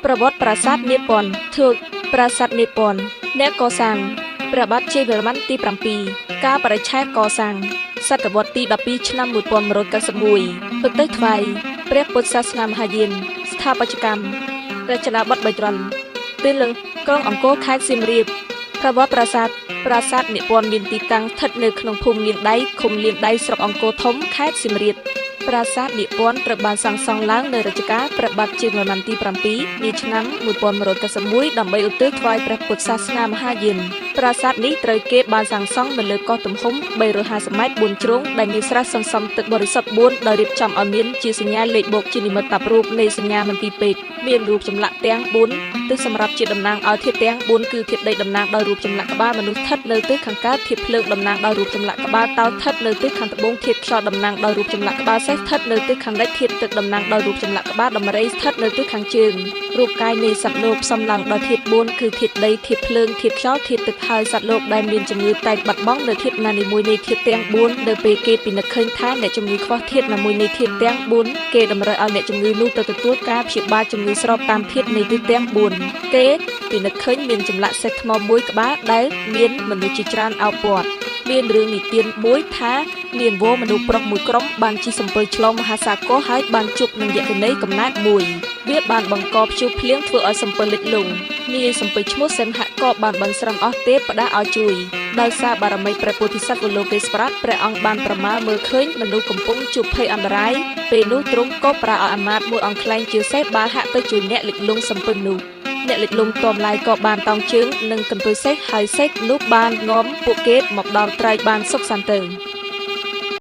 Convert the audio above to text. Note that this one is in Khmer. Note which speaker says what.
Speaker 1: ប្រវត្តិប្រាសាទនាព័ន្ធធឿកប្រាសាទនាព័ន្ធអ្នកកសាងព្រះបាទជ័យវរ្ម័នទី7ការបរិច្ឆេទកសាងសតវត្សទី12ឆ្នាំ1191ប្រទេសថ្វីព្រះពុទ្ធសាសនាមហាយានស្ថាបត្យកម្មរចនាបថបៃត្រលទិលក្រុងអង្គរខេត្តសៀមរាបប្រវត្តិប្រាសាទនិពន្ធមានទីតាំងស្ថិតនៅក្នុងភូមិលៀនដៃឃុំលៀនដៃស្រុកអង្គរធំខេត្តសៀមរាបប្រាសាទនិពន្ធត្រូវបានសាងសង់ឡើងនៅរជ្ជកាលព្រះបាទជ័យវរ្ម័នទី7នាឆ្នាំ1191ដើម្បីឧទ្ទិសថ្វាយព្រះពុទ្ធសាសនាមហាយានប្រាសាទនេះត្រូវគេបានសាងសង់នៅលើកោះទំហំ350ម៉ែត្រ4ជ្រុងដែលមានស្រះសន្សំទឹកបរិសុទ្ធ4ដោយរៀបចំឲ្យមានជាសញ្ញាលេខបូកជានិមិត្តរូបនៃសញ្ញាមន្ទីរពេទ្យមានរូបចម្លាក់ទាំង4ទិសសម្រាប់ជាតំណាងឲ្យធាតុទាំង4គឺធាតុដីតំណាងដោយរូបចម្លាក់ក្បាលមនុស្សស្ថិតនៅទិសខាងកើតធាតុភ្លើងតំណាងដោយរូបចម្លាក់ក្បាលតោស្ថិតនៅទិសខាងត្បូងធាតុខ្យល់តំណាងដោយរូបចម្លាក់ក្បាលសេះស្ថិតនៅទិសខាងលិចធាតុទឹកតំណាងដោយរូបចម្លាក់ក្បាលដំរីស្ថិតនៅទិសខាងជើងរូបកាយនៃសត្វលោកផ្សំឡើងដោយធាតុ4គឺធាតុដីធាតុភ្លើងធាតុខ្យល់ធាតុទឹកហើយសត្វលោកដែលមានជំងឺតែងបាត់បង់នៅធាតុណានីមួយនៃធាតុទាំង4នៅពេលគេពិនិត្យឃើញថាអ្នកជំងឺខ្វះធាតុណាមួយនៃធាតុទាំង4គេតម្រូវឲ្យអ្នកជំងឺនោះទៅទទួលការព្យាបាលជំងឺស្របតាមធាតុនៃធាតុទាំង4គេពិនិត្យឃើញមានចម្លាក់សេះថ្មមួយក្បាលដែលមានមនុស្សជាច្រើនអោបព័ទ្ធមានរឿងនិទានមួយថាមានវរមនុស្សប្រុសមួយក្រុមបានជិះសំពើឆ្លងមហាសាគរហើយបានជួបនឹងយក្ខិនីកំណើតមួយវាបានបង្កព្យុះភ្លៀងធ្វើឲ្យសំពើលិចលង់នាយសំពើឈ្មោះសិង្ហក៏បានបន់ស្រន់អស់ទេផ្ដាស់ឲ្យជួយដោយសារបារមីព្រះពោធិសត្វវលោកេស្វរៈព្រះអង្គបានប្រមាលមើលឃើញមនុស្សកំពុងជួបភ័យអន្តរាយពេលនោះទ្រង់ក៏ប្រើឲ្យអាមាត្យមួយអង្គខ្លែងជាសេះបានហាក់ទៅជួយអ្នកលិចលង់សំពើនោះអ្នកលិចលង់តមឡាយក៏បានតោងជើងនិងកន្ទុយសេះហើយសេះនោះបានងំពួកគេមកដល់ត្រែកបានសុខសន្តិ